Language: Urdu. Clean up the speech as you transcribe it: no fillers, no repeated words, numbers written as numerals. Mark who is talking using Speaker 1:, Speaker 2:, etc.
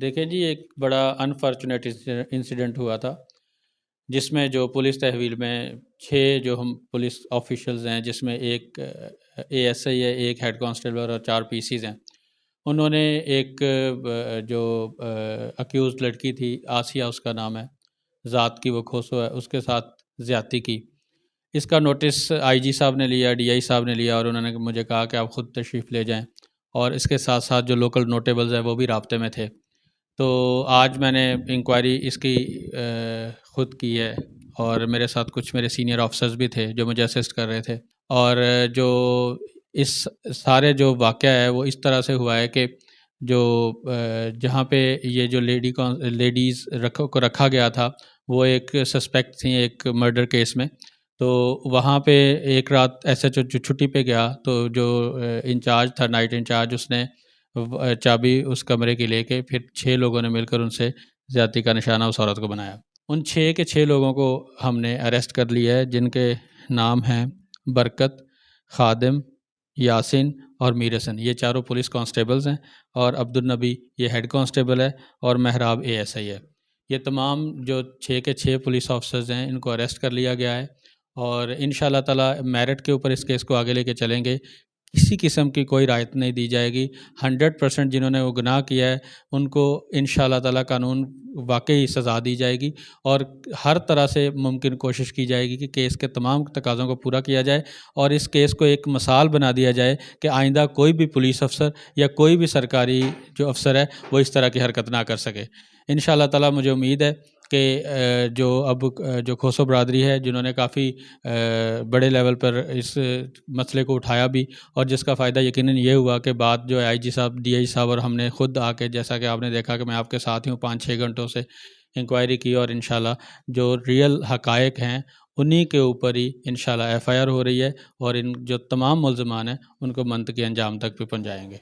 Speaker 1: دیکھیں جی، ایک بڑا انفارچونیٹ انسیڈنٹ ہوا تھا، جس میں جو پولیس تحویل میں 6 جو ہم پولیس آفیشلز ہیں، جس میں ایک اے ایس آئی ہے، ایک ہیڈ کانسٹیبل اور 4 پی سیز ہیں، انہوں نے ایک جو اکیوزڈ لڑکی تھی، آسیہ اس کا نام ہے، ذات کی وہ کھوسو ہے، اس کے ساتھ زیادتی کی۔ اس کا نوٹس آئی جی صاحب نے لیا، ڈی آئی صاحب نے لیا، اور انہوں نے مجھے کہا کہ آپ خود تشریف لے جائیں، اور اس کے ساتھ ساتھ جو لوکل نوٹیبلز ہیں وہ بھی رابطے میں تھے۔ تو آج میں نے انکوائری اس کی خود کی ہے، اور میرے ساتھ کچھ میرے سینئر آفیسرز بھی تھے جو مجھے اسسٹ کر رہے تھے، اور جو اس سارے جو واقعہ ہے وہ اس طرح سے ہوا ہے کہ جو جہاں پہ یہ جو لیڈیز کو رکھا گیا تھا، وہ ایک سسپیکٹ تھیں ایک مرڈر کیس میں۔ تو وہاں پہ ایک رات ایس ایچ او جو چھٹی پہ گیا، تو جو انچارج تھا، نائٹ انچارج، اس نے چابی اس کمرے کی لے کے پھر 6 لوگوں نے مل کر ان سے زیادتی کا نشانہ اس عورت کو بنایا۔ ان 6 کے 6 لوگوں کو ہم نے اریسٹ کر لیا ہے، جن کے نام ہیں برکت، خادم، یاسین اور میر حسن۔ یہ چاروں پولیس کانسٹیبلز ہیں، اور عبدالنبی یہ ہیڈ کانسٹیبل ہے، اور مہراب اے ایس آئی ہے۔ یہ تمام جو 6 کے 6 پولیس آفیسرز ہیں، ان کو اریسٹ کر لیا گیا ہے، اور انشاءاللہ تعالی میرٹ کے اوپر اس کیس کو آگے لے کے چلیں گے۔ کسی قسم کی کوئی رعایت نہیں دی جائے گی۔ 100% جنہوں نے وہ گناہ کیا ہے ان کو انشاءاللہ تعالی قانون واقعی سزا دی جائے گی، اور ہر طرح سے ممکن کوشش کی جائے گی کہ کیس کے تمام تقاضوں کو پورا کیا جائے، اور اس کیس کو ایک مثال بنا دیا جائے کہ آئندہ کوئی بھی پولیس افسر یا کوئی بھی سرکاری جو افسر ہے وہ اس طرح کی حرکت نہ کر سکے۔ انشاءاللہ تعالی مجھے امید ہے کہ جو اب جو کھوسو برادری ہے، جنہوں نے کافی بڑے لیول پر اس مسئلے کو اٹھایا بھی، اور جس کا فائدہ یقیناً یہ ہوا کہ بعد جو آئی جی صاحب، ڈی آئی صاحب اور ہم نے خود آ کے، جیسا کہ آپ نے دیکھا کہ میں آپ کے ساتھ ہی ہوں 5-6 گھنٹوں سے، انکوائری کی، اور انشاءاللہ جو ریئل حقائق ہیں انہی کے اوپر ہی انشاءاللہ ایف آئی آر ہو رہی ہے، اور ان جو تمام ملزمان ہیں ان کو منطقی انجام تک بھی پہنچائیں گے۔